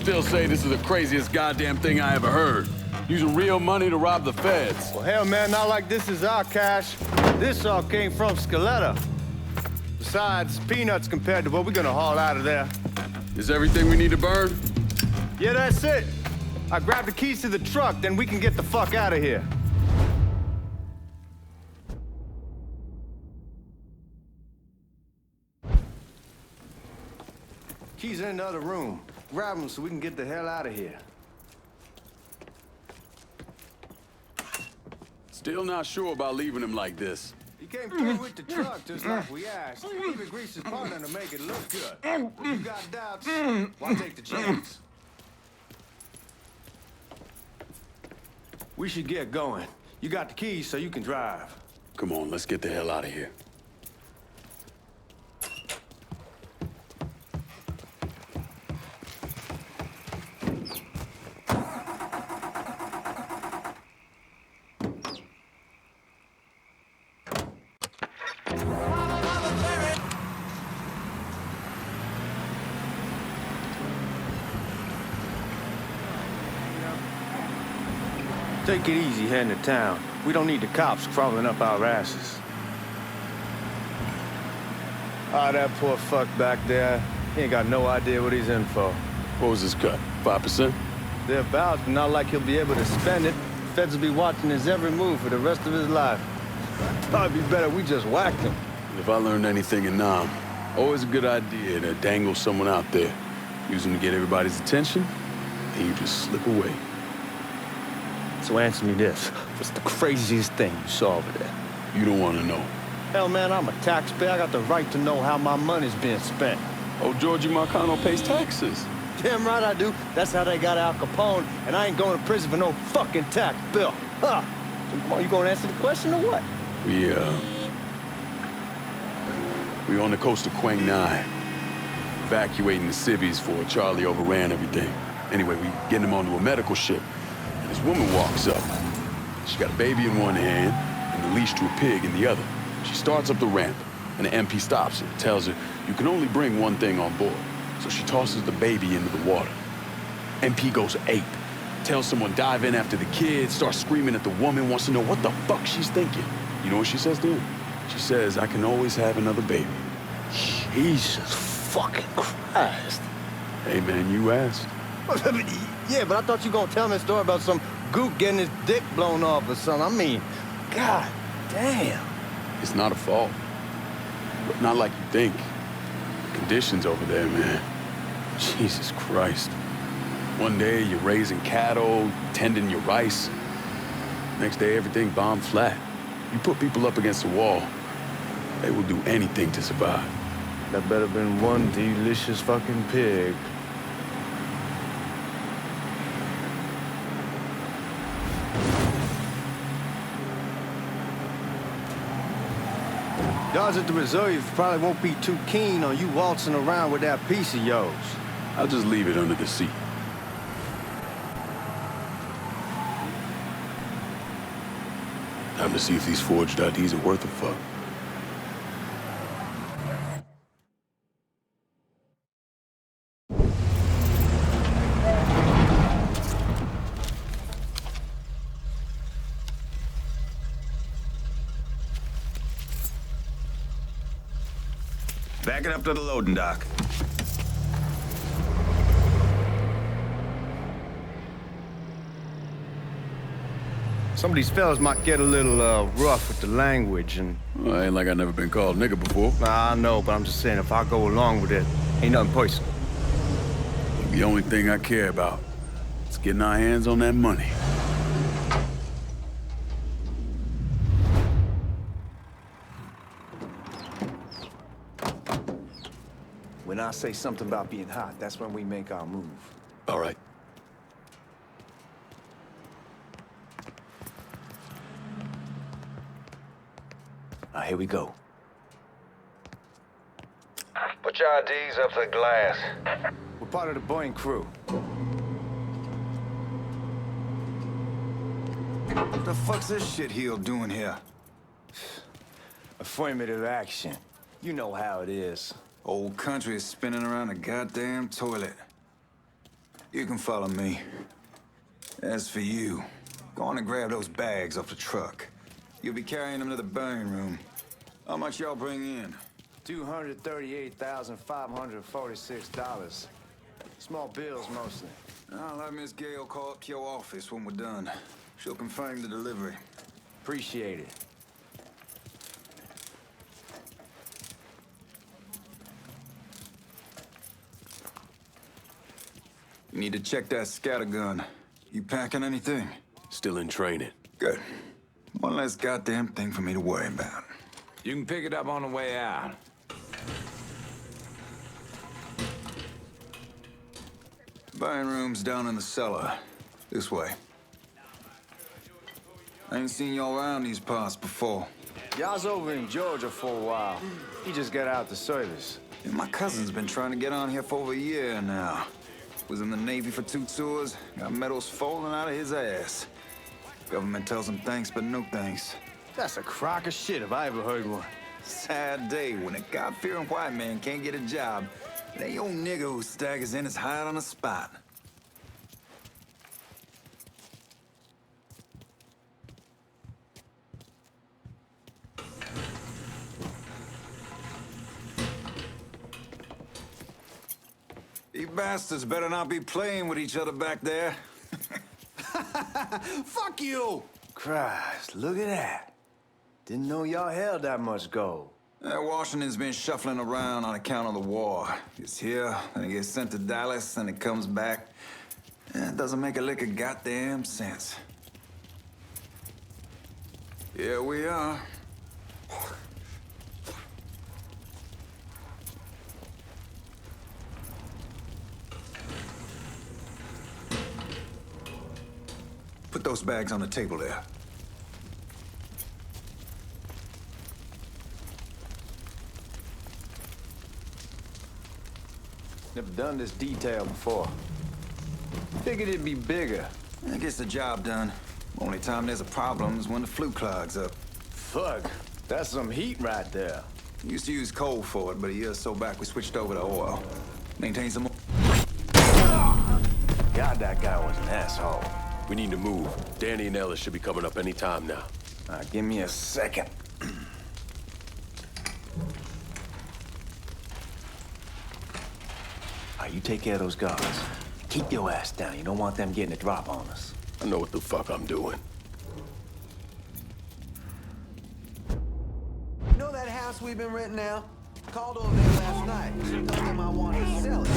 still say this is the craziest goddamn thing I ever heard. Using real money to rob the feds. Well, hell, man, not like this is our cash. This all came from Scaletta. Besides, peanuts compared to what we're gonna haul out of there. Is everything we need to burn? Yeah, that's it. I grabbed the keys to the truck, then we can get the fuck out of here. Keys are in the other room. Grab them so we can get the hell out of here. Still not sure about leaving him like this. He came through with the truck just like we asked. Even greased his partner to make it look good. If you got doubts, why take the chance? We should get going. You got the keys so you can drive. Come on, let's get the hell out of here. Take it easy heading to town. We don't need the cops crawling up our asses. Ah, that poor fuck back there. He ain't got no idea what he's in for. What was his cut? 5%? Thereabouts, but not like he'll be able to spend it. Feds will be watching his every move for the rest of his life. Probably be better we just whacked him. If I learned anything in Nam, always a good idea to dangle someone out there. Use them to get everybody's attention, and you just slip away. So answer me this. What's the craziest thing you saw over there? You don't want to know. Hell, man, I'm a taxpayer. I got the right to know how my money's being spent. Oh, Georgie Marcano pays taxes. Damn right I do. That's how they got Al Capone, and I ain't going to prison for no fucking tax bill. Huh. So come on, you gonna answer the question or what? We on the coast of Quang Nai, evacuating the civvies for Charlie overran everything. Anyway, we getting him onto a medical ship. This woman walks up. She got a baby in one hand and the leash to a pig in the other. She starts up the ramp, and the MP stops her, tells her, you can only bring one thing on board. So she tosses the baby into the water. MP goes ape, tells someone dive in after the kid, starts screaming at the woman, wants to know what the fuck she's thinking. You know what she says to him? She says, I can always have another baby. Jesus fucking Christ. Hey man, you asked. Yeah, but I thought you were gonna tell me a story about some gook getting his dick blown off or something. I mean, god damn. It's not a fault. But not like you think. The conditions over there, man. Jesus Christ. One day you're raising cattle, tending your rice. Next day everything bombed flat. You put people up against the wall, they will do anything to survive. That better been one delicious fucking pig. Guards at the reserve probably won't be too keen on you waltzing around with that piece of yours. I'll just leave it under the seat. Time to see if these forged IDs are worth a fuck. Back it up to the loading dock. Some of these fellas might get a little rough with the language and... Well, ain't like I've never been called nigga before. I know, but I'm just saying if I go along with it, ain't nothing personal. The only thing I care about is getting our hands on that money. When I say something about being hot, that's when we make our move. All right. Now, here we go. Put your IDs up to the glass. We're part of the Boeing crew. What the fuck's this shitheel doing here? Affirmative action. You know how it is. Old country is spinning around a goddamn toilet. You can follow me. As for you, go on and grab those bags off the truck. You'll be carrying them to the burning room. How much y'all bring in? $238,546. Small bills, mostly. I'll have Miss Gale call up to your office when we're done. She'll confirm the delivery. Appreciate it. You need to check that scattergun. You packing anything? Still in training. Good. One less goddamn thing for me to worry about. You can pick it up on the way out. Burning room's down in the cellar. This way. I ain't seen y'all around these parts before. Y'all's over in Georgia for a while. He just got out the service. Yeah, my cousin's been trying to get on here for over a year now. Was in the Navy for 2 tours, got medals falling out of his ass. Government tells him thanks, but no thanks. That's a crock of shit if I ever heard one. Sad day when a God-fearing white man can't get a job. And that old nigga who staggers in is hired on the spot. You bastards better not be playing with each other back there. Fuck you! Christ, look at that. Didn't know y'all held that much gold. Washington's been shuffling around on account of the war. It's here, then it gets sent to Dallas, and it comes back. It doesn't make a lick of goddamn sense. Here we are. Put those bags on the table there. Never done this detail before. Figured it'd be bigger. It gets the job done. Only time there's a problem is when the flue clogs up. Fuck, that's some heat right there. Used to use coal for it, but a year or so back we switched over to oil. Maintain some. God, that guy was an asshole. We need to move. Danny and Ellis should be coming up any time now. Give me a second. You take care of those guards. Keep your ass down. You don't want them getting a drop on us. I know what the fuck I'm doing. You know that house we've been renting out? Called over there last night. Told them I wanted to sell it.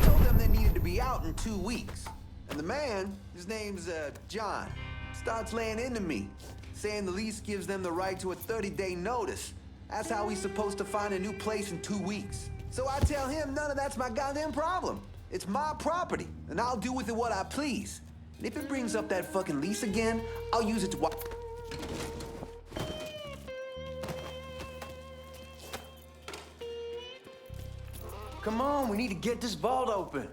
Told them they needed to be out in 2 weeks. And the man, his name's John, starts laying into me, saying the lease gives them the right to a 30-day notice. That's how he's supposed to find a new place in 2 weeks. So I tell him none of that's my goddamn problem. It's my property, and I'll do with it what I please. And if it brings up that fucking lease again, I'll use it to Come on, we need to get this vault open.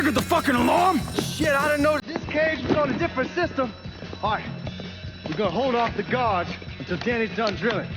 Get the fucking alarm! Shit, I didn't know this cage was on a different system. All right, we're gonna hold off the guards until Danny's done drilling.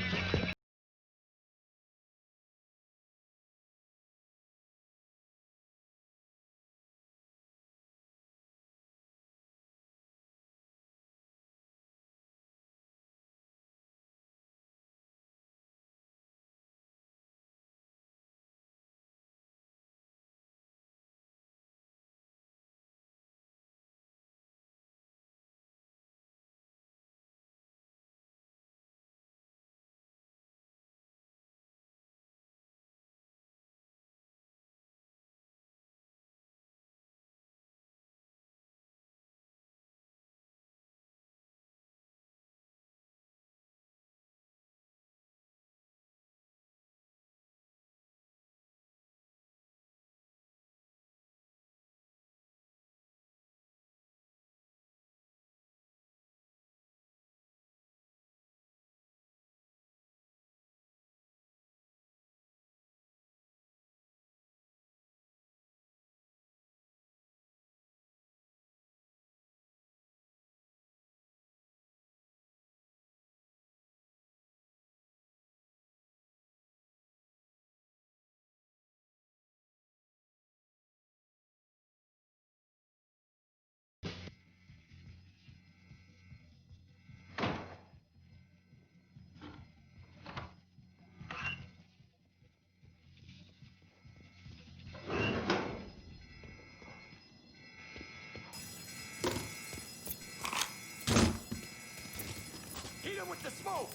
him with the smoke!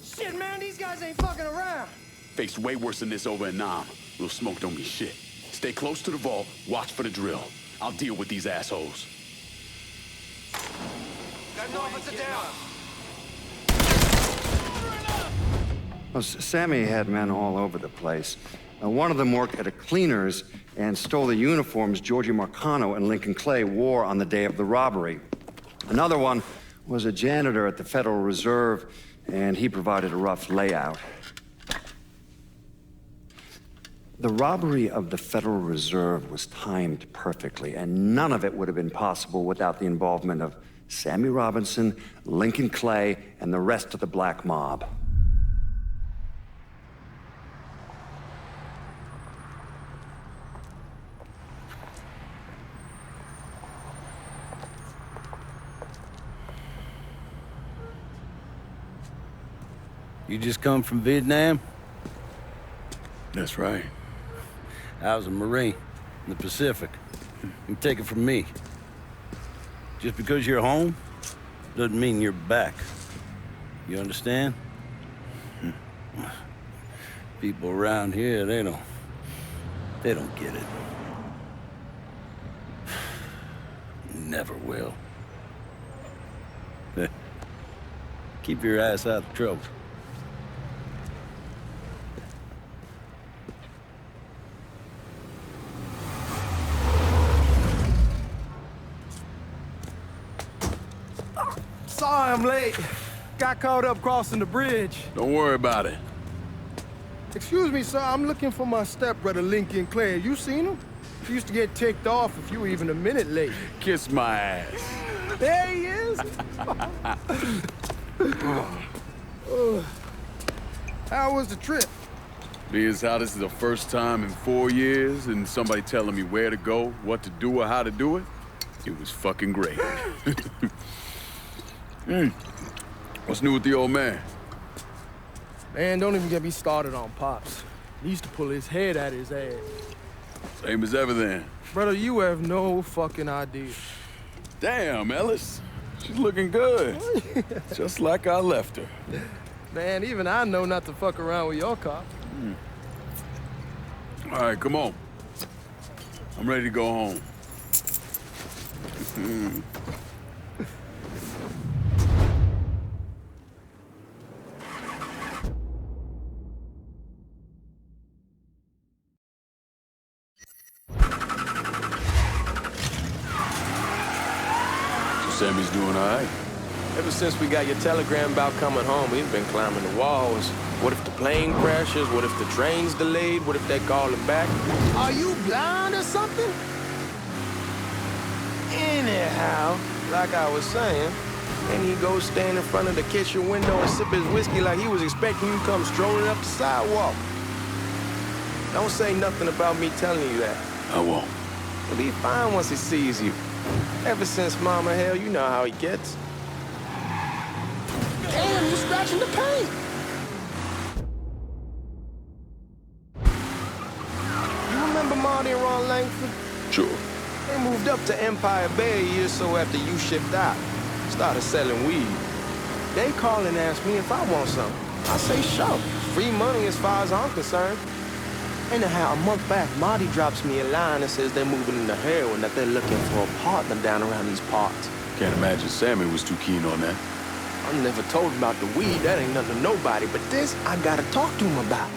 Shit, man, these guys ain't fucking around. Faced way worse than this over in Nam. Little smoke don't mean shit. Stay close to the vault, watch for the drill. I'll deal with these assholes. Got an officer down. Well, Sammy had men all over the place. One of them worked at a cleaner's and stole the uniforms Georgie Marcano and Lincoln Clay wore on the day of the robbery. Another one was a janitor at the Federal Reserve, and he provided a rough layout. The robbery of the Federal Reserve was timed perfectly, and none of it would have been possible without the involvement of Sammy Robinson, Lincoln Clay, and the rest of the black mob. You just come from Vietnam? That's right. I was a Marine in the Pacific. You take it from me. Just because you're home doesn't mean you're back. You understand? People around here, they don't get it. Never will. Keep your ass out of trouble. Sorry I'm late. Got caught up crossing the bridge. Don't worry about it. Excuse me, sir. I'm looking for my stepbrother, Lincoln Clay. You seen him? He used to get ticked off if you were even a minute late. Kiss my ass. There he is. How was the trip? Being as how this is the first time in 4 years and somebody telling me where to go, what to do, or how to do it, it was fucking great. What's new with the old man? Man, don't even get me started on Pops. He used to pull his head out his ass. Same as ever then. Brother, you have no fucking idea. Damn, Ellis. She's looking good. Just like I left her. Man, even I know not to fuck around with your cop. All right, come on. I'm ready to go home. Sammy's doing all right. Ever since we got your telegram about coming home, we've been climbing the walls. What if the plane crashes? What if the train's delayed? What if they call him back? Are you blind or something? Anyhow, like I was saying, and he goes stand in front of the kitchen window and sip his whiskey like he was expecting you to come strolling up the sidewalk. Don't say nothing about me telling you that. I won't. He'll be fine once he sees you. Ever since Mama Hell, you know how he gets. Damn, you're scratching the paint. You remember Marty and Ron Langford? Sure. They moved up to Empire Bay a year or so after you shipped out. Started selling weed. They call and ask me if I want some. I say sure. Free money as far as I'm concerned. Anyhow, a month back, Marty drops me a line and says they're moving into heroin, that they're looking for a partner down around these parts. Can't imagine Sammy was too keen on that. I never told him about the weed, that ain't nothing to nobody, but this I gotta talk to him about.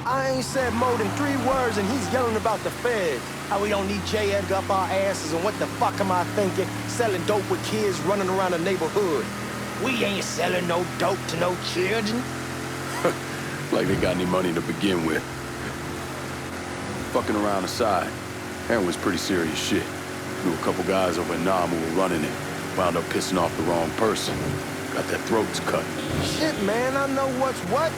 I ain't said more than 3 words and he's yelling about the feds. How we don't need J. Edgar up our asses and what the fuck am I thinking? Selling dope with kids running around the neighborhood. We ain't selling no dope to no children. Like they got any money to begin with. Fucking around aside, heroin's pretty serious shit. Knew a couple guys over in Nam who were running it. Wound up pissing off the wrong person. Got their throats cut. Shit, man, I know what's what.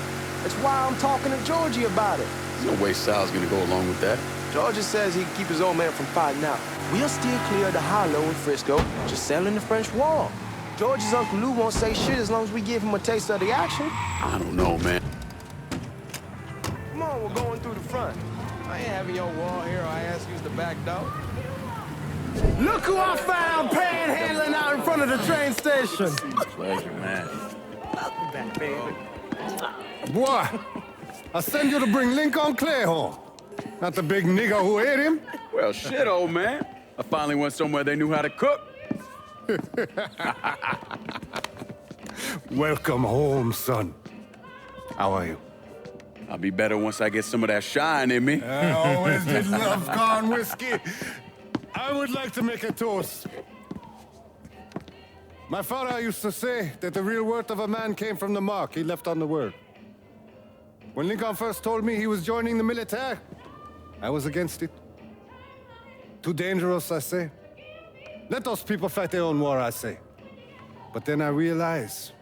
That's why I'm talking to Georgie about it. There's no way Sal's gonna go along with that. Georgie says he can keep his old man from fighting out. We'll still clear the hollow in Frisco, just selling the French Wall. Georgie's Uncle Lou won't say shit as long as we give him a taste of the action. I don't know, man. Come on, we're going through the front. I ain't having your wall here, I ask use the back door. Look who I found panhandling out in front of the train station. Pleasure, man. Welcome back, baby. Boy, I send you to bring Lincoln Clay home. Not the big nigger who ate him. Well, shit, old man. I finally went somewhere they knew how to cook. Welcome home, son. How are you? I'll be better once I get some of that shine in me. I always did love corn whiskey. I would like to make a toast. My father used to say that the real worth of a man came from the mark he left on the world. When Lincoln first told me he was joining the military, I was against it. Too dangerous, I say. Let those people fight their own war, I say. But then I realized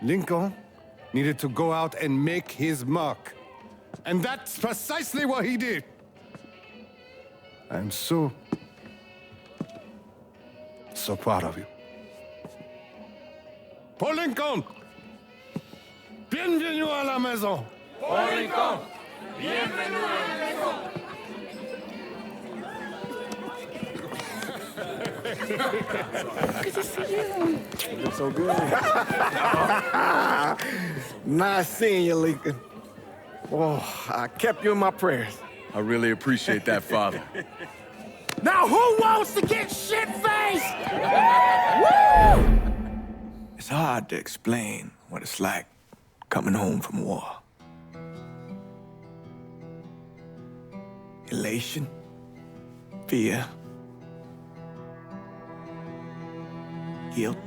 Lincoln needed to go out and make his mark. And that's precisely what he did. I'm so proud of you. Paul Lincoln! Bienvenue à la maison! Paul Lincoln, bienvenue à la maison. Good to see you. You look so good. Nice seeing you, Lincoln. Oh, I kept you in my prayers. I really appreciate that, Father. Now who wants to get shit-faced? Woo! It's hard to explain what it's like coming home from war. Elation, fear, guilt.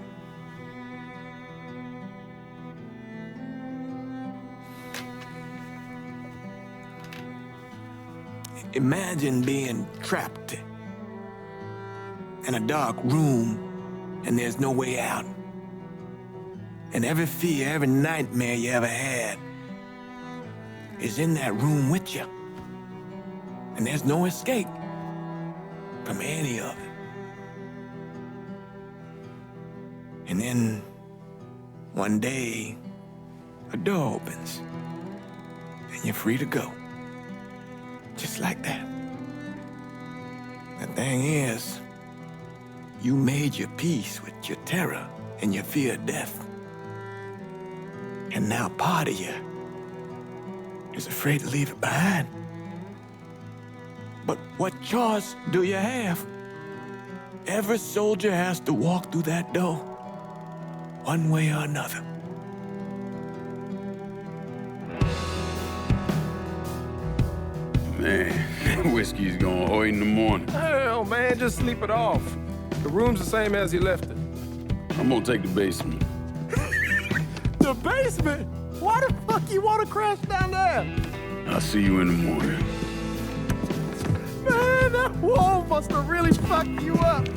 Imagine being trapped in a dark room and there's no way out. And every fear, every nightmare you ever had is in that room with you. And there's no escape from any of it. And then one day, a door opens and you're free to go. Just like that. The thing is, you made your peace with your terror and your fear of death. And now part of you is afraid to leave it behind. But what choice do you have? Every soldier has to walk through that door, one way or another. Man, whiskey's going oi in the morning. Hell, man, just sleep it off. The room's the same as you left it. I'm gonna take the basement. The basement? Why the fuck you want to crash down there? I'll see you in the morning. Man, that wall must have really fucked you up.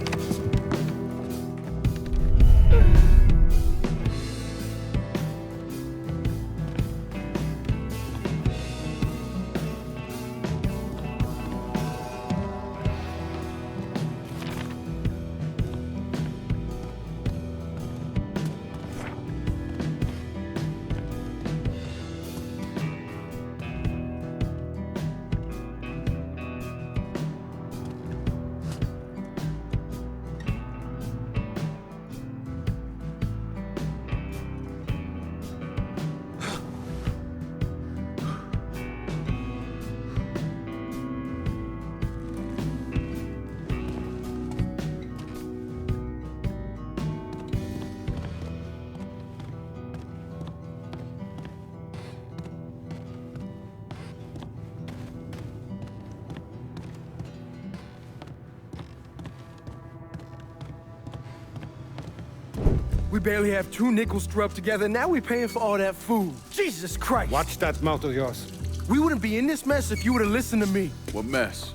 We barely have 2 nickels to rub together, now we're paying for all that food. Jesus Christ! Watch that mouth of yours. We wouldn't be in this mess if you would have listened to me. What mess?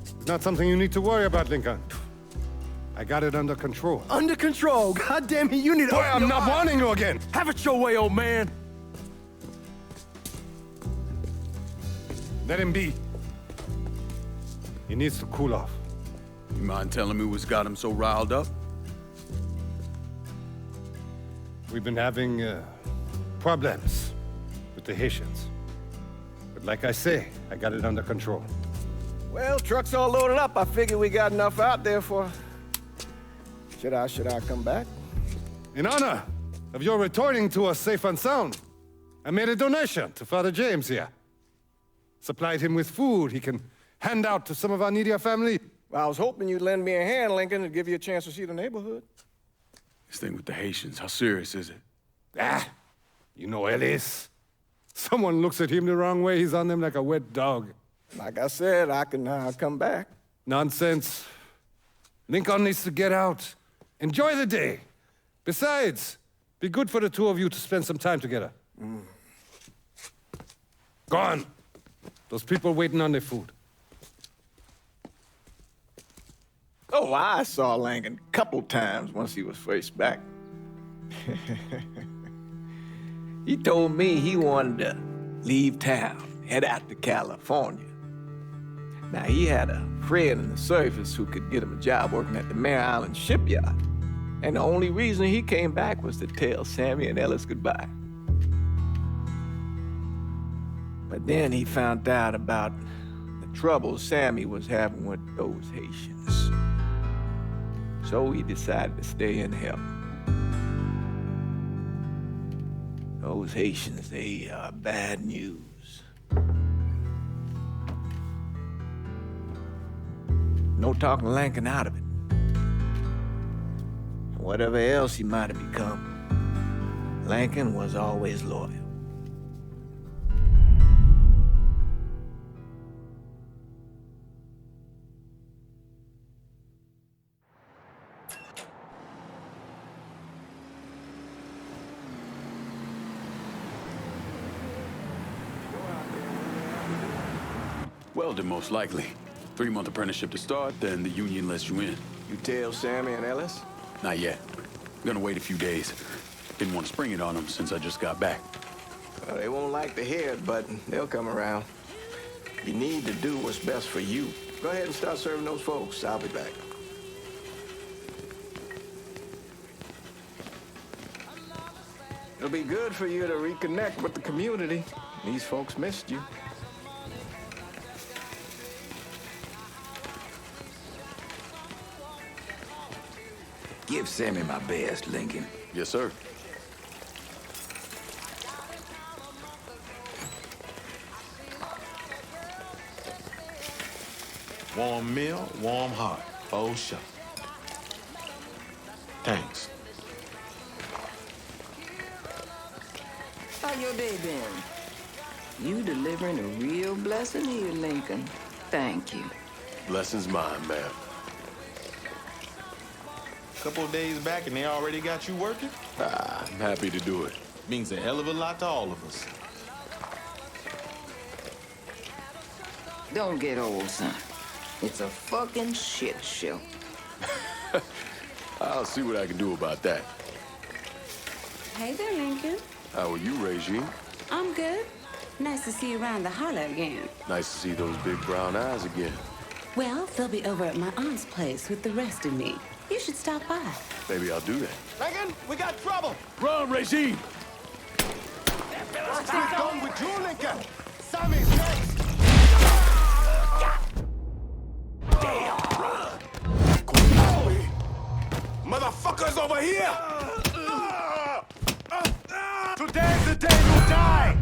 It's not something you need to worry about, Lincoln. I got it under control. Under control? God damn it, you need to... Boy, I'm not warning you again! Have it your way, old man. Let him be. He needs to cool off. You mind telling me what's got him so riled up? We've been having problems with the Haitians. But like I say, I got it under control. Well, truck's all loaded up. I figure we got enough out there for... Should I come back? In honor of your returning to us safe and sound, I made a donation to Father James here. Supplied him with food he can hand out to some of our needier family. Well, I was hoping you'd lend me a hand, Lincoln, and give you a chance to see the neighborhood. This thing with the Haitians, how serious is it? Ah, you know Ellis. Someone looks at him the wrong way, he's on them like a wet dog. Like I said, I can come back. Nonsense. Lincoln needs to get out. Enjoy the day. Besides, be good for the two of you to spend some time together. Go on. Those people waiting on their food. Oh, I saw Lincoln a couple times once he was first back. He told me he wanted to leave town, head out to California. Now, he had a friend in the service who could get him a job working at the Mare Island shipyard. And the only reason he came back was to tell Sammy and Ellis goodbye. But then he found out about the trouble Sammy was having with those Haitians. So he decided to stay and help. Those Haitians, they are bad news. No talking Lincoln out of it. Whatever else he might have become, Lincoln was always loyal. Welding, most likely. 3-month apprenticeship to start, then the union lets you in. You tell Sammy and Ellis? Not yet. I'm gonna wait a few days. Didn't want to spring it on them since I just got back. Well, they won't like to hear it, but they'll come around. You need to do what's best for you. Go ahead and start serving those folks. I'll be back. It'll be good for you to reconnect with the community. These folks missed you. Give Sammy my best, Lincoln. Yes, sir. Warm meal, warm heart. Oh, sure. Thanks. How your day been? You delivering a real blessing here, Lincoln. Thank you. Blessing's mine, ma'am. Couple of days back and they already got you working? I'm happy to do it. Means a hell of a lot to all of us. Don't get old, son. It's a fucking shit show. I'll see what I can do about that. Hey there, Lincoln. How are you, Regine? I'm good. Nice to see you around the holler again. Nice to see those big brown eyes again. Well, they'll be over at my aunt's place with the rest of me. You should stop by. Maybe I'll do that. Lincoln, we got trouble. Run, Regine! What's going with you, Lincoln? Sammy's next. Motherfuckers over here! Today's the day you die!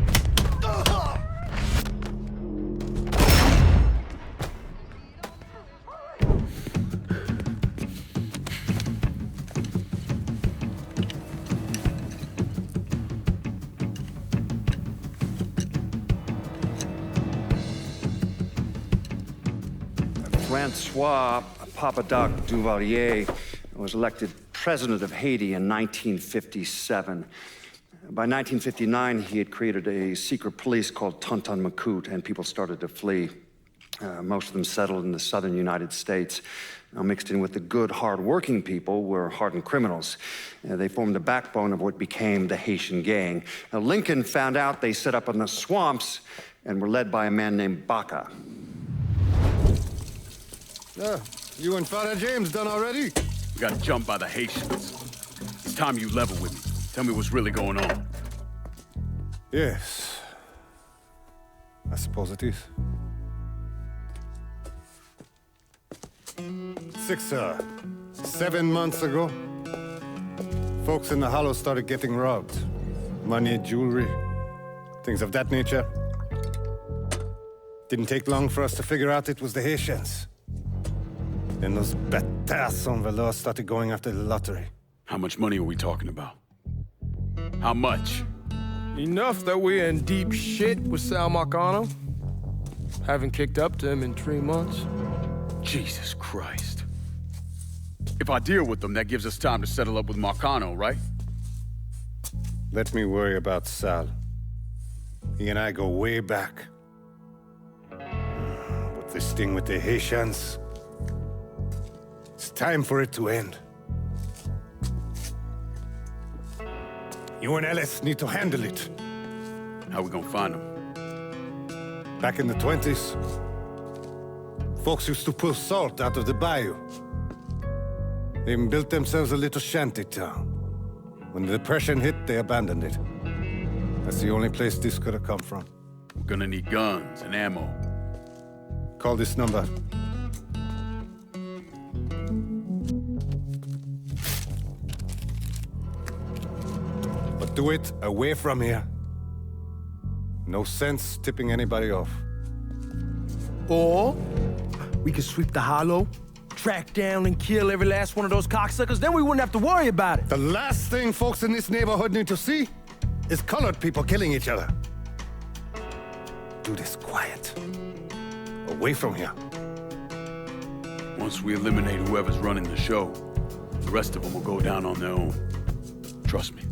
Francois Papadoc Duvalier was elected president of Haiti in 1957. By 1959, he had created a secret police called Tonton Macoute, and people started to flee. Most of them settled in the southern United States. Now, mixed in with the good, hard-working people were hardened criminals. They formed the backbone of what became the Haitian gang. Now, Lincoln found out they set up in the swamps and were led by a man named Baca. You and Father James done already? We got jumped by the Haitians. It's time you level with me. Tell me what's really going on. Yes. I suppose it is. 7 months ago, folks in the Hollow started getting robbed. Money, jewelry, things of that nature. Didn't take long for us to figure out it was the Haitians. Then those bâtards on velours started going after the lottery. How much money are we talking about? How much? Enough that we're in deep shit with Sal Marcano. Haven't kicked up to him in 3 months. Jesus Christ. If I deal with them, that gives us time to settle up with Marcano, right? Let me worry about Sal. He and I go way back. But this thing with the Haitians, it's time for it to end. You and Ellis need to handle it. How we gonna find them? Back in the 20s, folks used to pull salt out of the bayou. They even built themselves a little shanty town. When the Depression hit, they abandoned it. That's the only place this could have come from. We're gonna need guns and ammo. Call this number. But do it away from here. No sense tipping anybody off. Or we could sweep the Hollow, track down and kill every last one of those cocksuckers, then we wouldn't have to worry about it. The last thing folks in this neighborhood need to see is colored people killing each other. Do this quiet. Away from here. Once we eliminate whoever's running the show, the rest of them will go down on their own. Trust me.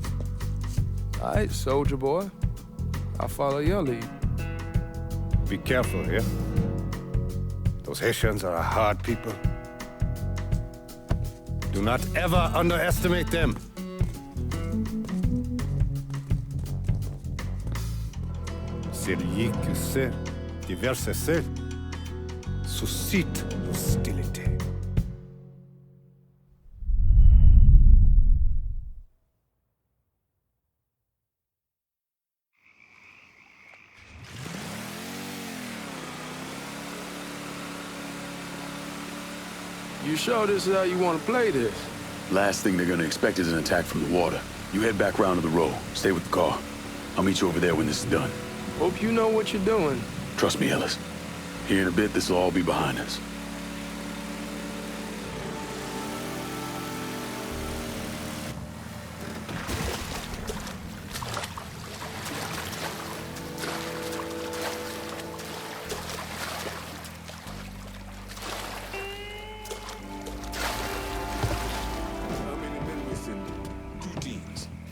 All right, soldier boy. I'll follow your lead. Be careful here. Those Haitians are a hard people. Do not ever underestimate them. Celui qui sait diverser suscite l'hostilité. You sure this is how you want to play this? Last thing they're gonna expect is an attack from the water. You head back round to the row. Stay with the car. I'll meet you over there when this is done. Hope you know what you're doing. Trust me, Ellis. Here in a bit, this will all be behind us.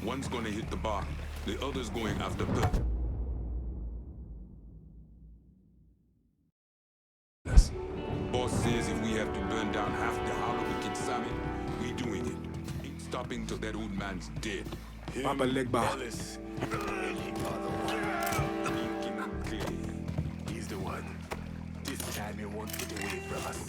One's gonna hit the bar, the other's going after Perk. Boss says if we have to burn down half the Hollow to get Sammy, we doing it. Ain't stopping till that old man's dead. Papa Legba. He's the one. This time he won't get away from us.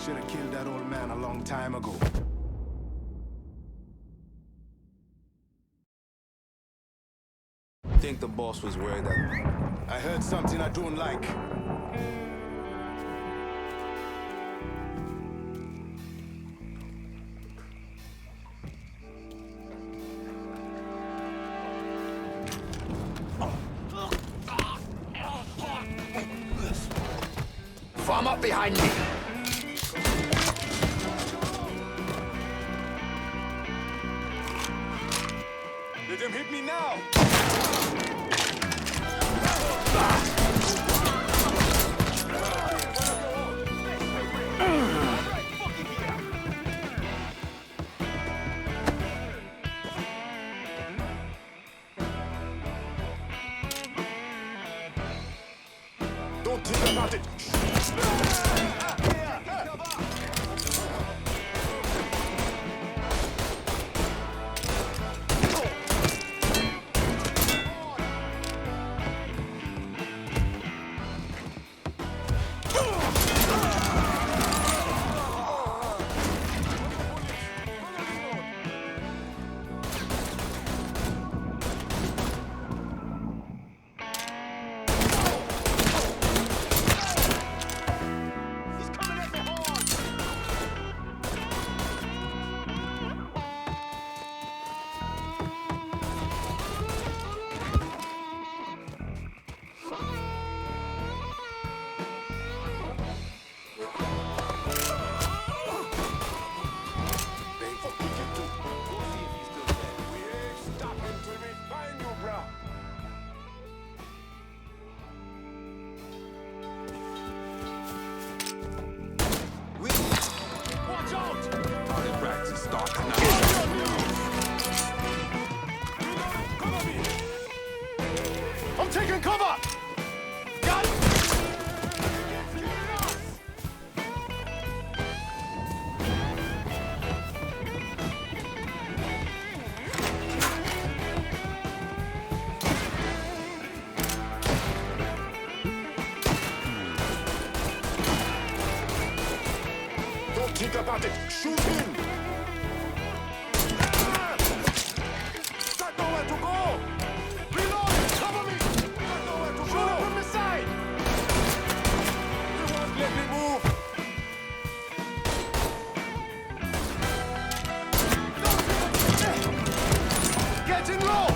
Should have killed that old man a long time ago. Think the boss was worried that I heard something I don't like. Form up behind me. Let them hit me now. about it. I'm taking cover! Got it! Don't think about it. Shoot him. Got nowhere to go. Reload. Cover me. Got nowhere to go. Shoot him from the side. You won't let me move. Getting low!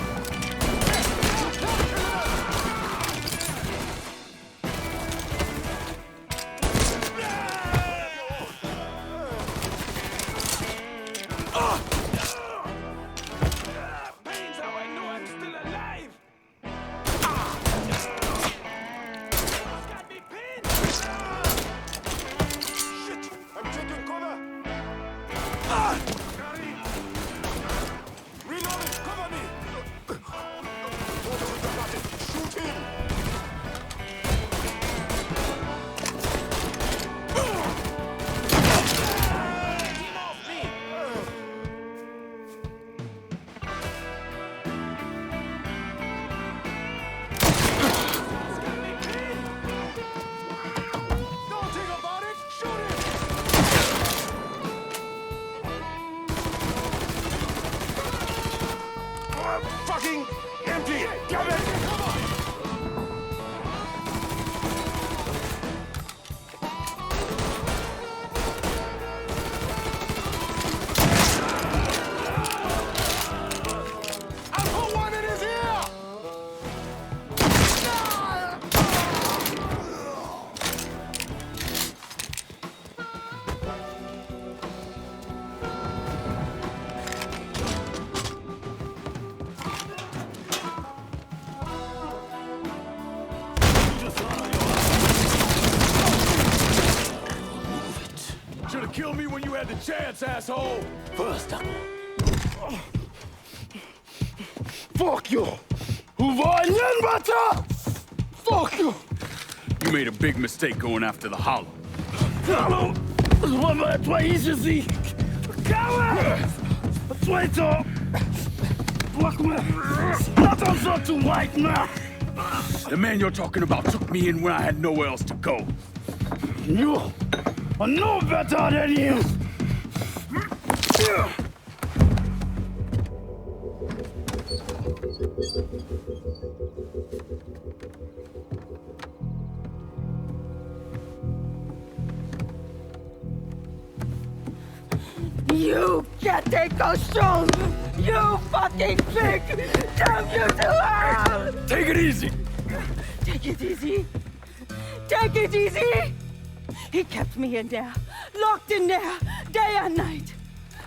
Fucking empty! Damn it! I'll put one in his ear! Should've killed me when you had the chance, asshole! First up. Fuck you! Fuck you! You made a big mistake going after the Hollow. Hallo! Twoizizi! Kawa! Tweeto! Fuck me! Laat ons zo doen, white man! The man you're talking about took me in when I had nowhere else to go. You are no better than him! You can't take those shows! You fucking pig! Damn you to hell! Take it easy! Take it easy! Take it easy! He kept me in there, locked in there, day and night.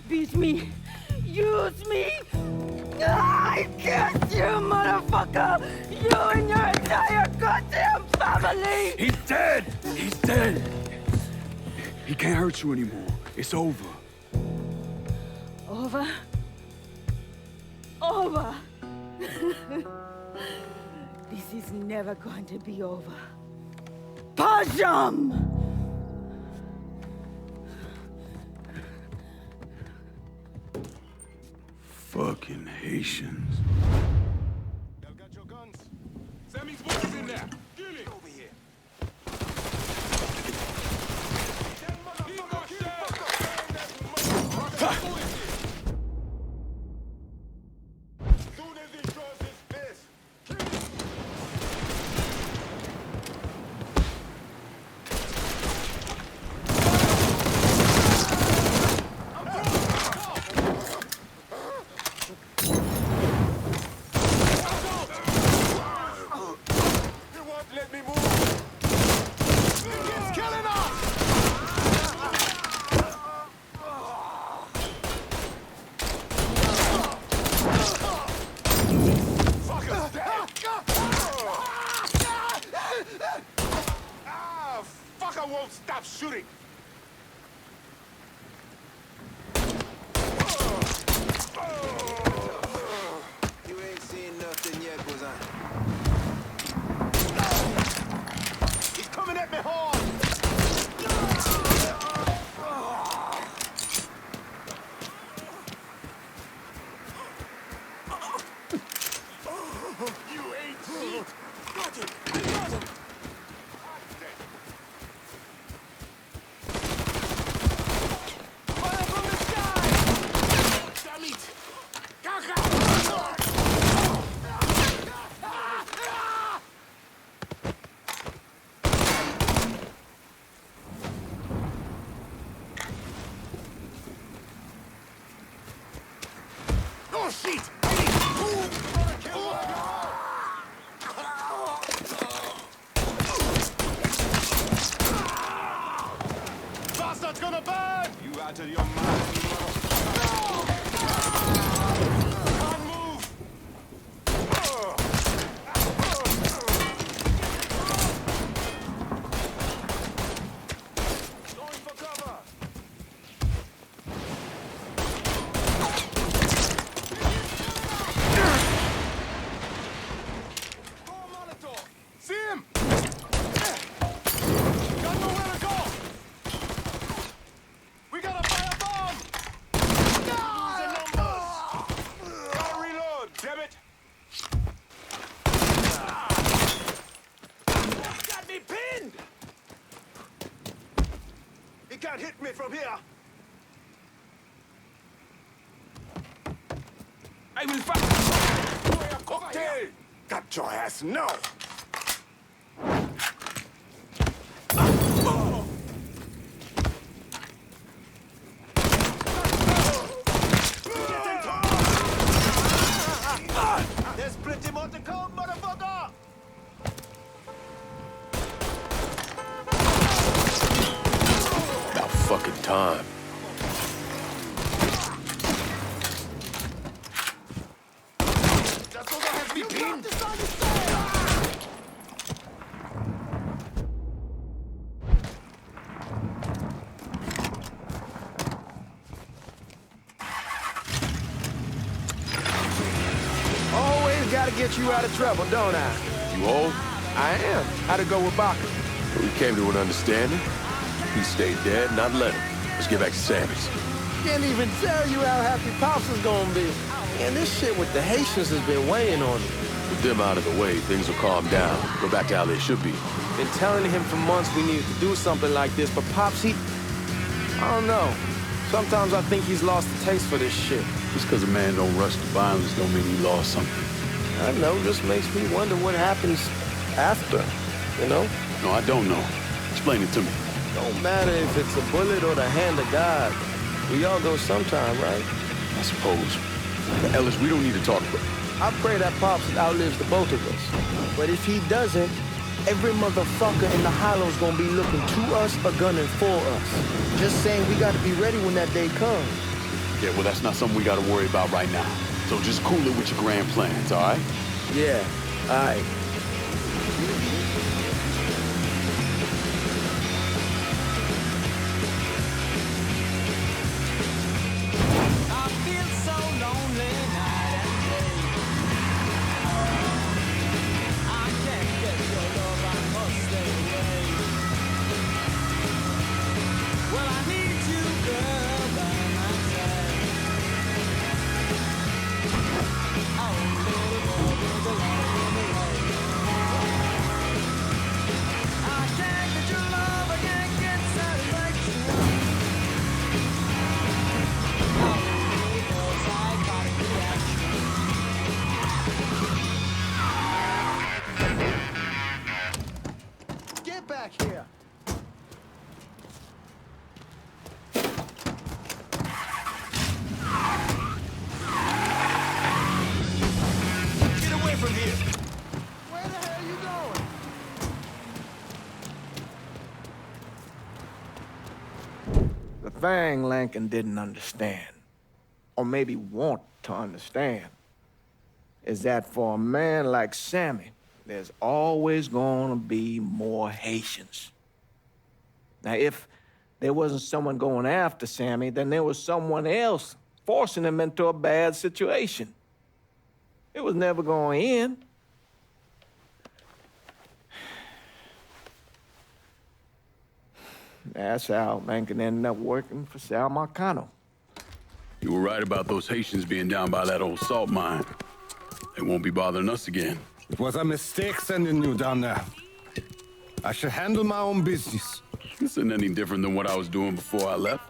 Beat me, use me. I guess you, motherfucker! You and your entire goddamn family! He's dead! He's dead! He can't hurt you anymore. It's over. Over? Over! This is never going to be over. Pajam! Fucking Haitians. Y'all got your guns? Sammy's boys in there. Kill it. Over here. Soon as he draws his fist, kill him. He won't let me move. He's killing us! Fucker's dead! Ah, fucker won't stop shooting! You ain't seen nothing yet, was I? He's coming at me hard! You ain't shit! Got him! Got him! Fire from the sky! Damn it! Oh shit! Bastard's gonna burn! You out of your mind, can't move! Going for cover! See him! Got nowhere to go! We gotta fire a bomb! Losing numbers! Gotta reload, damn it! Got me pinned! He can't hit me from here! I will fight! Cocktail! Got your ass now! There's plenty more to come, motherfucker! About fucking time. That's all that has me pinned! Always gotta get you out of trouble, don't I? You old? I am. How'd it go with Baca? We came to an understanding. He stayed dead, not let him. Let's get back to Sammy's. Can't even tell you how happy Pops is gonna be. And this shit with the Haitians has been weighing on him. With them out of the way, things will calm down. Go back to how they should be. Been telling him for months we needed to do something like this, but Pops, I don't know. Sometimes I think he's lost the taste for this shit. Just because a man don't rush to violence don't mean he lost something. I know, just makes me wonder what happens after, you know? No, I don't know. Explain it to me. Don't matter if it's a bullet or the hand of God. We all go sometime, right? I suppose. But Ellis, we don't need to talk about it. I pray that Pops outlives the both of us. But if he doesn't, every motherfucker in the hollow's gonna be looking to us or gunning for us. Just saying we gotta be ready when that day comes. Yeah, well, that's not something we gotta worry about right now. So just cool it with your grand plans, all right? Yeah, all right. thing Lincoln didn't understand, or maybe want to understand, is that for a man like Sammy, there's always gonna be more Haitians. Now, if there wasn't someone going after Sammy, then there was someone else forcing him into a bad situation. It was never going to end. That's how Lincoln ended up working for Sal Marcano. You were right about those Haitians being down by that old salt mine. They won't be bothering us again. It was a mistake sending you down there. I should handle my own business. This isn't any different than what I was doing before I left.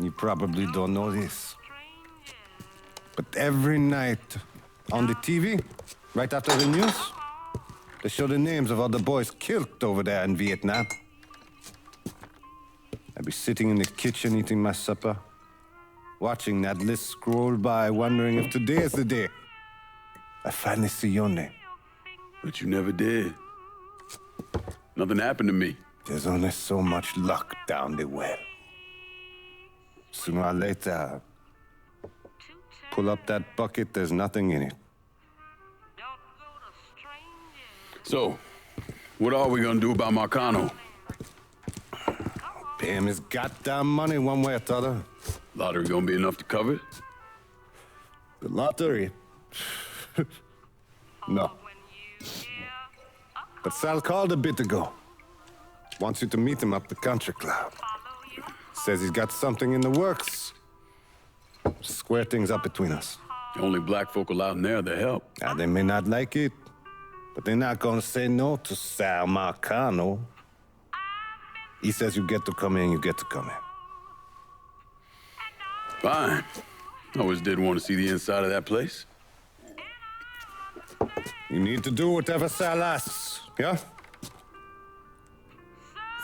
You probably don't know this. But every night on the TV, right after the news, they show the names of all the boys killed over there in Vietnam. I'd be sitting in the kitchen eating my supper, watching that list scroll by, wondering if today is the day I finally see your name. But you never did. Nothing happened to me. There's only so much luck down the well. Sooner or later, pull up that bucket, there's nothing in it. So, what are we gonna do about Marcano? Pay him his goddamn money one way or the other. Lottery gonna be enough to cover it? The lottery? No. But Sal called a bit ago. Wants you to meet him up the country club. Says he's got something in the works. Square things up between us. The only black folk allowed in there to help. Now, they may not like it, but they're not gonna say no to Sal Marcano. He says you get to come in, you get to come in. Fine. I always did want to see the inside of that place. You need to do whatever Sal asks, yeah?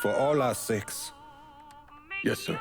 For all our sakes. Yes, sir.